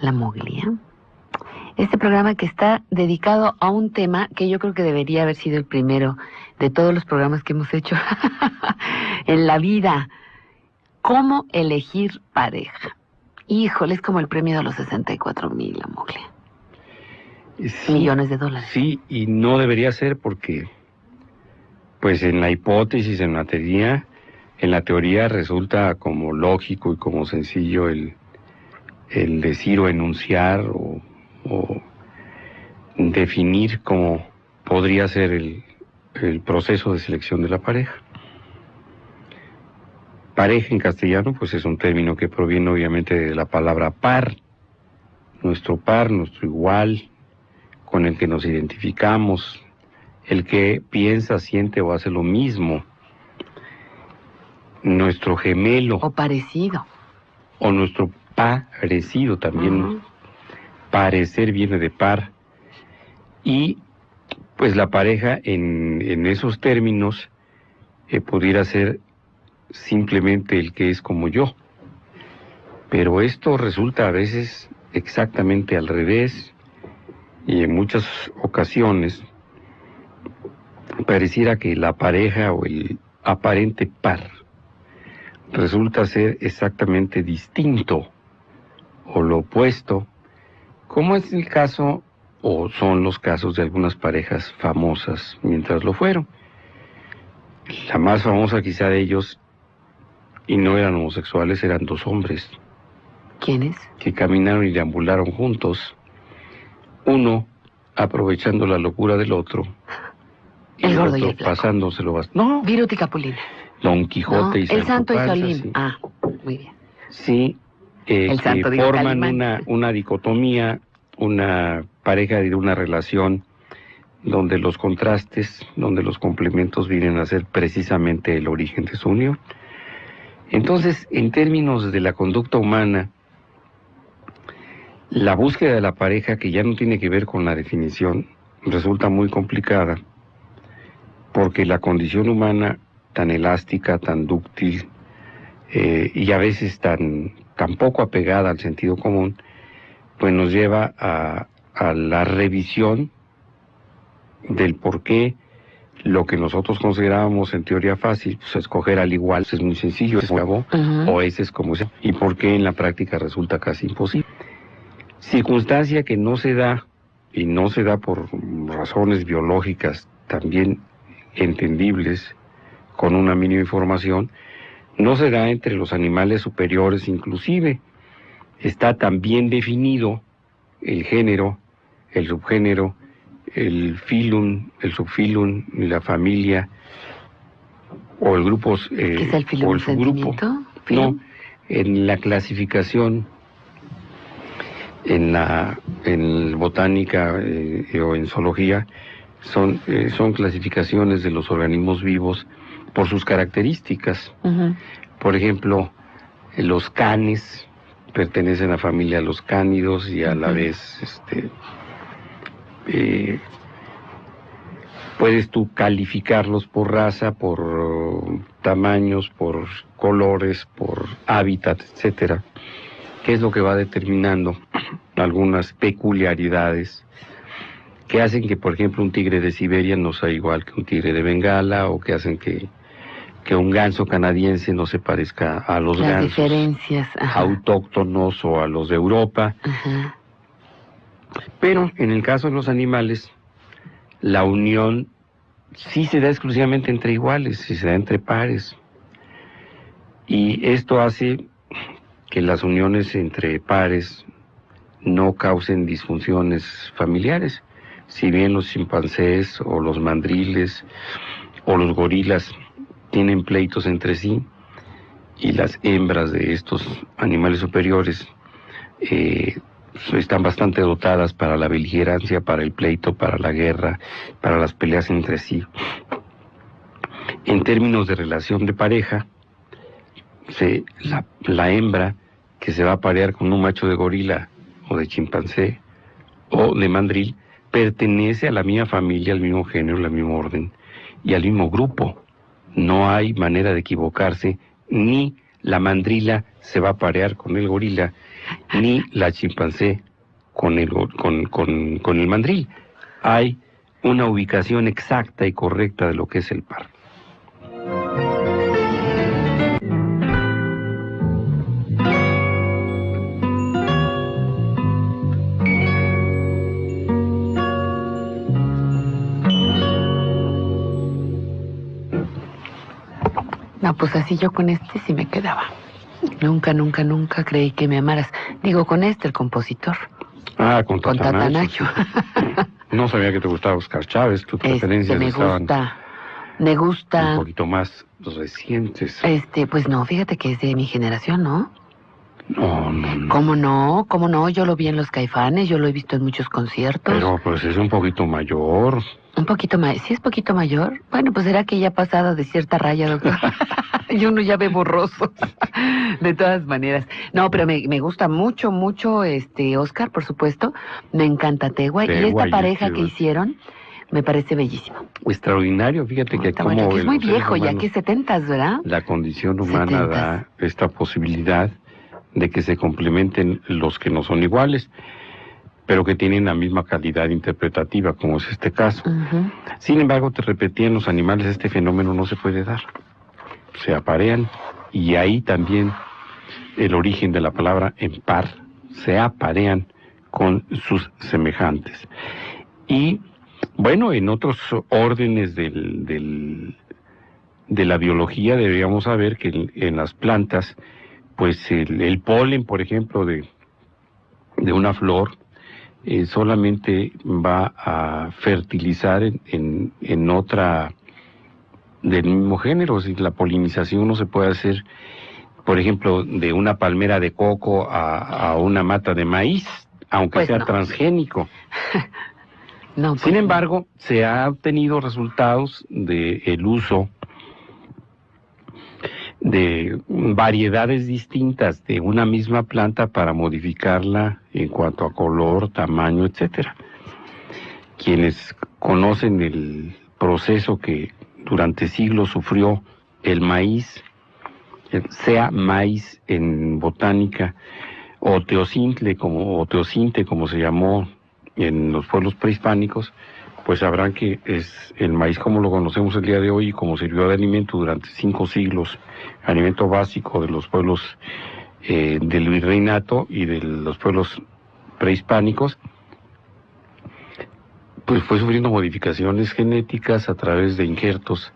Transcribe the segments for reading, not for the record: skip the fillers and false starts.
La Moglia. Este programa que está dedicado a un tema que yo creo que debería haber sido el primero de todos los programas que hemos hecho en la vida. ¿Cómo elegir pareja? Híjole, es como el premio de los 64,000, La Moglia. Sí, millones de dólares. Sí, y no debería ser porque, pues en la hipótesis, en la teoría resulta como lógico y como sencillo el decir o enunciar o definir cómo podría ser el proceso de selección de la pareja. Pareja en castellano, pues es un término que proviene obviamente de la palabra par, nuestro igual, con el que nos identificamos, el que piensa, siente o hace lo mismo, nuestro gemelo. O parecido. O nuestro parecido también. Parecer viene de par. Y pues la pareja en esos términos pudiera ser simplemente el que es como yo. Pero esto resulta a veces exactamente al revés, y en muchas ocasiones pareciera que la pareja o el aparente par resulta ser exactamente distinto o lo opuesto, como es el caso o son los casos de algunas parejas famosas mientras lo fueron. La más famosa quizá de ellos, y no eran homosexuales, eran dos hombres. ¿Quiénes? Que caminaron y deambularon juntos, uno aprovechando la locura del otro, el gordo y el otro pasándoselo bastante. No. Viruta y Capulina. Don Quijote y el Santo y Solín. Sí. Ah, muy bien. Sí, que forman una dicotomía, una pareja de una relación donde los contrastes, donde los complementos vienen a ser precisamente el origen de su unión. Entonces, en términos de la conducta humana, la búsqueda de la pareja, que ya no tiene que ver con la definición, resulta muy complicada, porque la condición humana, tan elástica, tan dúctil, y a veces tan poco apegada al sentido común, pues nos lleva a la revisión del por qué lo que nosotros considerábamos en teoría fácil, pues escoger al igual, es muy sencillo, es nuevo, o ese es como sea, y por qué en la práctica resulta casi imposible. Circunstancia que no se da, y no se da por razones biológicas también entendibles, con una mínima información, no se da entre los animales superiores inclusive. Está tan bien definido el género, el subgénero, el filum, el subfilum, la familia, o el grupo, ¿Qué es el filum, o el subgrupo. No, en la clasificación, en botánica o en zoología, son clasificaciones de los organismos vivos por sus características. Por ejemplo, los canes pertenecen a la familia de los cánidos y a la vez puedes tú calificarlos por raza, por tamaños, por colores, por hábitat, etcétera, que es lo que va determinando algunas peculiaridades que hacen que, por ejemplo, un tigre de Siberia no sea igual que un tigre de Bengala, o que hacen que un ganso canadiense no se parezca a los gansos diferencias, autóctonos o a los de Europa. Pero en el caso de los animales, la unión sí se da exclusivamente entre iguales, sí se da entre pares. Y esto hace que las uniones entre pares no causen disfunciones familiares. Si bien los chimpancés o los mandriles o los gorilas tienen pleitos entre sí, y las hembras de estos animales superiores están bastante dotadas para la beligerancia, para el pleito, para la guerra, para las peleas entre sí. En términos de relación de pareja, la hembra que se va a parear con un macho de gorila o de chimpancé o de mandril pertenece a la misma familia, al mismo género, al mismo orden y al mismo grupo. No hay manera de equivocarse, ni la mandrila se va a parear con el gorila, ni la chimpancé con el mandril. Hay una ubicación exacta y correcta de lo que es el par. No, pues así yo con este sí me quedaba. Nunca, nunca, nunca creí que me amaras. Digo, con este, el compositor. Ah, con Tatanayo. No sabía que te gustaba Oscar Chávez, tus preferencias me gusta. un poquito más recientes. Pues no, fíjate que es de mi generación, ¿no? No. ¿Cómo no? ¿Cómo no? Yo lo vi en Los Caifanes, yo lo he visto en muchos conciertos. Pero pues es un poquito mayor. Un poquito más, ¿sí es poquito mayor? Bueno, pues será que ya ha pasado de cierta raya, doctor. Y uno ya ve borroso. De todas maneras. No, pero me gusta mucho, Oscar, por supuesto. Me encanta Tegua. Y esta pareja que hicieron me parece bellísima. Extraordinario, fíjate que como... Que es muy viejo, ya que 70s, ¿verdad? La condición humana 70s. Da esta posibilidad de que se complementen los que no son iguales, pero que tienen la misma calidad interpretativa, como es este caso. Uh-huh. Sin embargo, te repetí, en los animales este fenómeno no se puede dar. Se aparean, y ahí también el origen de la palabra en par, se aparean con sus semejantes. Y, bueno, en otros órdenes de la biología deberíamos saber que en las plantas, pues el polen, por ejemplo, de una flor, solamente va a fertilizar en otra del mismo género. Si la polinización no se puede hacer, por ejemplo, de una palmera de coco a una mata de maíz, aunque pues sea no. Transgénico. No, pues sin embargo, se ha obtenido resultados del uso de variedades distintas de una misma planta para modificarla en cuanto a color, tamaño, etcétera. Quienes conocen el proceso que durante siglos sufrió el maíz, sea maíz en botánica, o teocinte, como se llamó en los pueblos prehispánicos, pues sabrán que es el maíz como lo conocemos el día de hoy y como sirvió de alimento durante 5 siglos, alimento básico de los pueblos del virreinato y de los pueblos prehispánicos, pues fue sufriendo modificaciones genéticas a través de injertos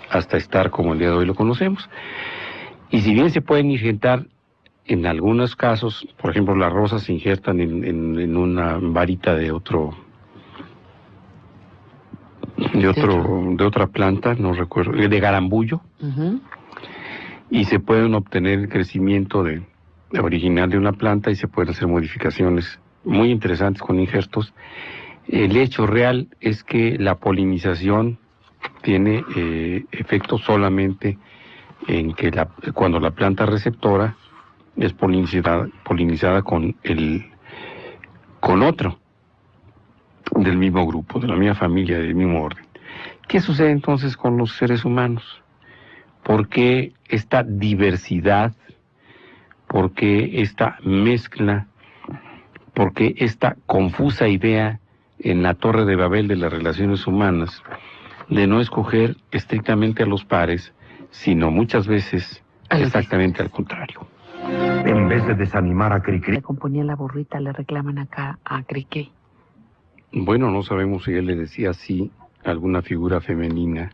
hasta estar como el día de hoy lo conocemos. Y si bien se pueden injertar en algunos casos, por ejemplo las rosas se injertan en una varita de otra planta, no recuerdo, de garambullo, uh-huh. Y se pueden obtener el crecimiento original de una planta y se pueden hacer modificaciones muy interesantes con injertos. El hecho real es que la polinización tiene efecto solamente en que cuando la planta receptora es polinizada con otro del mismo grupo, de la misma familia, del mismo orden. ¿Qué sucede entonces con los seres humanos? ¿Por qué esta diversidad? ¿Por qué esta mezcla? ¿Por qué esta confusa idea en la Torre de Babel de las relaciones humanas de no escoger estrictamente a los pares, sino muchas veces exactamente al contrario? En vez de desanimar a Cricri. Le componía la burrita, le reclaman acá a Cricri. Bueno, no sabemos si él le decía así a alguna figura femenina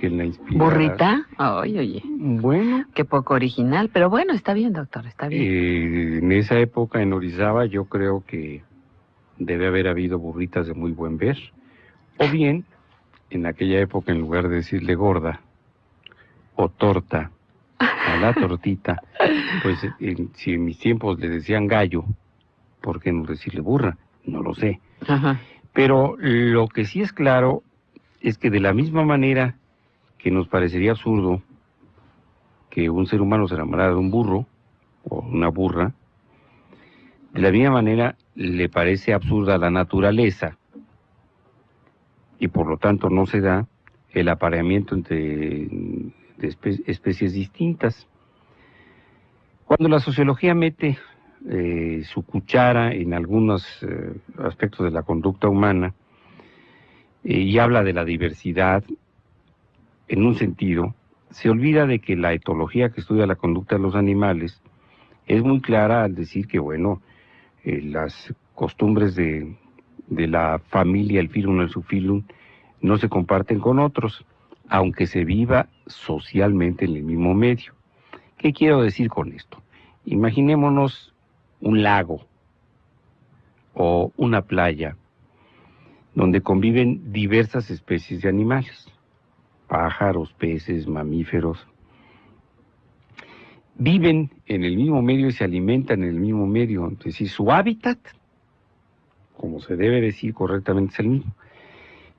que la inspirara. ¿Burrita? Oye. Bueno. Qué poco original, pero bueno, está bien, doctor, está bien. En esa época en Orizaba yo creo que debe haber habido burritas de muy buen ver. O bien, en aquella época, en lugar de decirle gorda o torta a la tortita, pues si en mis tiempos le decían gallo, ¿por qué no decirle burra? No lo sé. Ajá. Pero lo que sí es claro es que de la misma manera que nos parecería absurdo que un ser humano se enamorara de un burro o una burra, de la misma manera le parece absurda la naturaleza y por lo tanto no se da el apareamiento entre especies distintas. Cuando la sociología mete su cuchara en algunos aspectos de la conducta humana y habla de la diversidad en un sentido, se olvida de que la etología que estudia la conducta de los animales es muy clara al decir que, bueno, las costumbres de la familia, el filum, el subfilum, no se comparten con otros, aunque se viva socialmente en el mismo medio. ¿Qué quiero decir con esto? Imaginémonos un lago o una playa donde conviven diversas especies de animales, pájaros, peces, mamíferos. Viven en el mismo medio y se alimentan en el mismo medio, es decir, su hábitat, como se debe decir correctamente, es el mismo.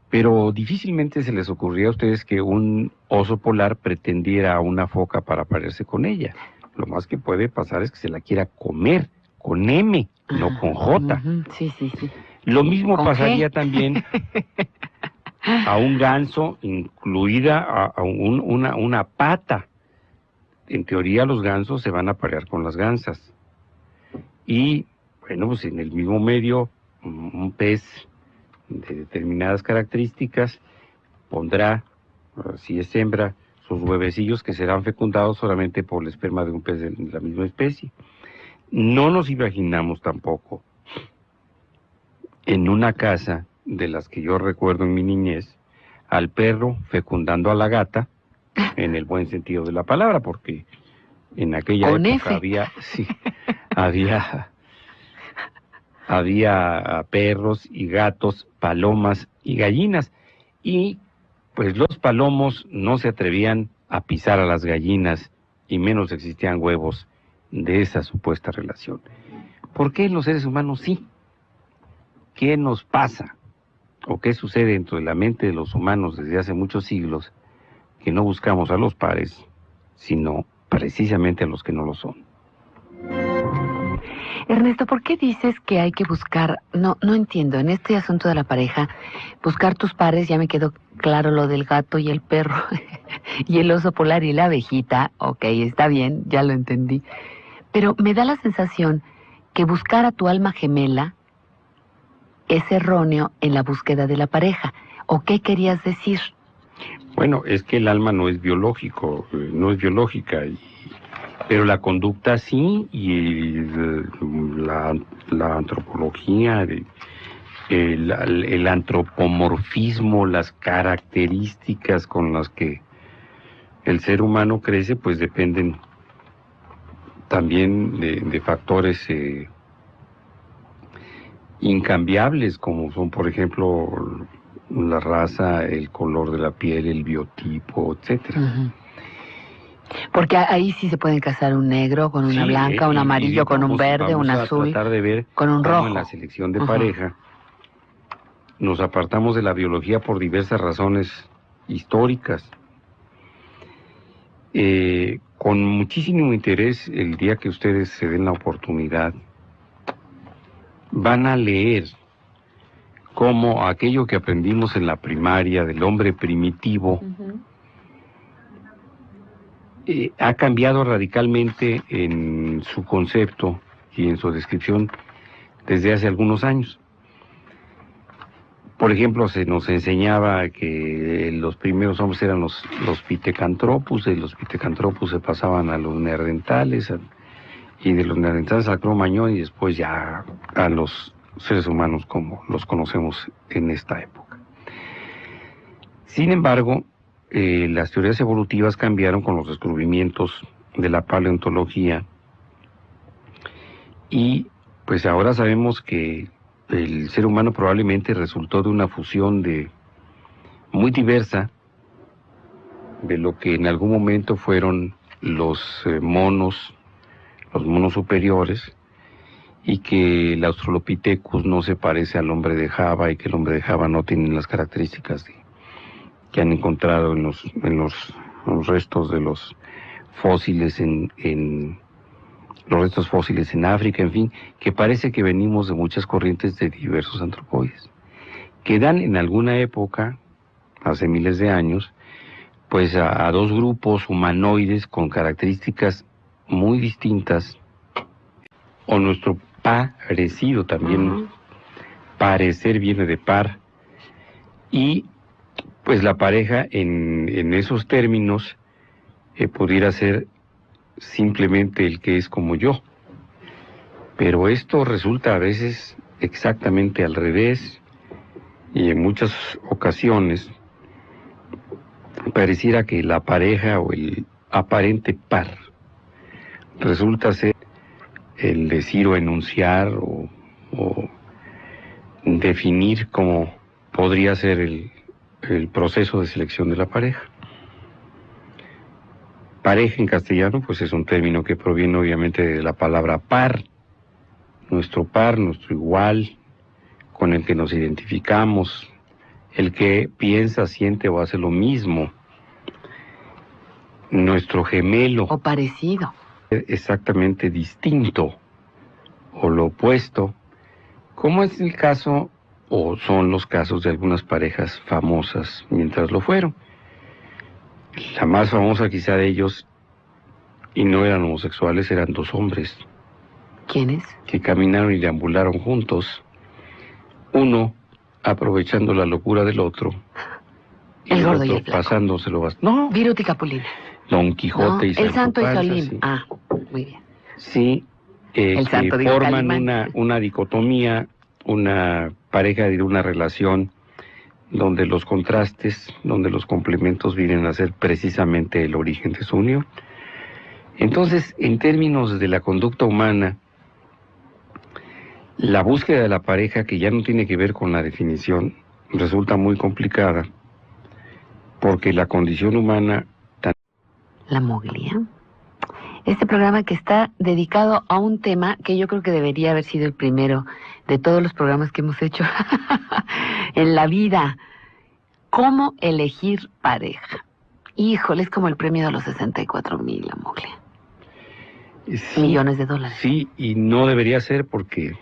Pero difícilmente se les ocurría a ustedes que un oso polar pretendiera a una foca para parearse con ella. Lo más que puede pasar es que se la quiera comer, con M, no con J. Sí. Lo mismo ¿Con pasaría G? también a un ganso, incluida a una pata. En teoría los gansos se van a parear con las gansas. Y, bueno, pues en el mismo medio, un pez de determinadas características pondrá, si es hembra, sus huevecillos que serán fecundados solamente por el esperma de un pez de la misma especie. No nos imaginamos tampoco en una casa de las que yo recuerdo en mi niñez al perro fecundando a la gata, en el buen sentido de la palabra, porque en aquella Con época F. había perros y gatos, palomas y gallinas, y pues los palomos no se atrevían a pisar a las gallinas, y menos existían huevos de esa supuesta relación. ¿Por qué los seres humanos sí? ¿Qué nos pasa? ¿O qué sucede dentro de la mente de los humanos desde hace muchos siglos que no buscamos a los pares, sino precisamente a los que no lo son? Ernesto, ¿por qué dices que hay que buscar? No entiendo, en este asunto de la pareja, buscar tus pares, ya me quedó claro lo del gato y el perro, y el oso polar y la abejita, ok, está bien, ya lo entendí, pero me da la sensación que buscar a tu alma gemela es erróneo en la búsqueda de la pareja. ¿O qué querías decir? Bueno, es que el alma no es biológico, no es biológica, pero la conducta sí, y la antropología, el antropomorfismo, las características con las que el ser humano crece, pues dependen también de factores incambiables, como son, por ejemplo, la raza, el color de la piel, el biotipo, etcétera. Uh-huh. Porque ahí sí se pueden casar un negro con una blanca, un amarillo con un verde, un azul, vamos a tratar de ver con un rojo. En la selección de pareja nos apartamos de la biología por diversas razones históricas. Con muchísimo interés, el día que ustedes se den la oportunidad, van a leer cómo aquello que aprendimos en la primaria del hombre primitivo ha cambiado radicalmente en su concepto y en su descripción desde hace algunos años. Por ejemplo, se nos enseñaba que los primeros hombres eran los Pithecanthropus, de los Pithecanthropus se pasaban a los neandertales, y de los neandertales al Cro-Magnon, y después ya a los seres humanos como los conocemos en esta época. Sin embargo, las teorías evolutivas cambiaron con los descubrimientos de la paleontología, y pues ahora sabemos que el ser humano probablemente resultó de una fusión muy diversa de lo que en algún momento fueron los monos superiores, y que el Australopithecus no se parece al hombre de Java, y que el hombre de Java no tiene las características que han encontrado en los restos de los fósiles los restos fósiles en África, en fin, que parece que venimos de muchas corrientes de diversos antropoides, que dan en alguna época, hace miles de años, pues a dos grupos humanoides con características muy distintas o nuestro parecido también. Parecer viene de par. Y pues la pareja en esos términos pudiera ser simplemente el que es como yo. Pero esto resulta a veces exactamente al revés, y en muchas ocasiones pareciera que la pareja o el aparente par resulta ser el decir o enunciar o definir cómo podría ser el proceso de selección de la pareja. Pareja en castellano pues es un término que proviene obviamente de la palabra par, nuestro igual, con el que nos identificamos, el que piensa, siente o hace lo mismo, nuestro gemelo. O parecido. Exactamente distinto, o lo opuesto, como es el caso, o son los casos de algunas parejas famosas mientras lo fueron. La más famosa quizá de ellos, y no eran homosexuales, eran dos hombres. ¿Quiénes? Que caminaron y deambularon juntos, uno aprovechando la locura del otro, y El gordo y otro el flaco. pasándoselo bastante. No, Viruta y Capulina. Don Quijote No, y Sancho el Santo y Panza, Solín. sí. Ah, muy bien. Sí, El que santo, digo, forman Calimán. una dicotomía, una pareja, una relación donde los contrastes, donde los complementos vienen a ser precisamente el origen de su unión. Entonces, en términos de la conducta humana, la búsqueda de la pareja, que ya no tiene que ver con la definición, resulta muy complicada, porque la condición humana... La moglia. Este programa que está dedicado a un tema que yo creo que debería haber sido el primero de todos los programas que hemos hecho en la vida. ¿Cómo elegir pareja? Híjole, es como el premio de los 64,000, la moglia. Sí, millones de dólares. Sí, y no debería ser porque,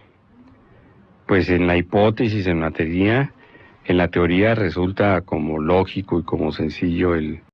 pues en la hipótesis, en la teoría resulta como lógico y como sencillo el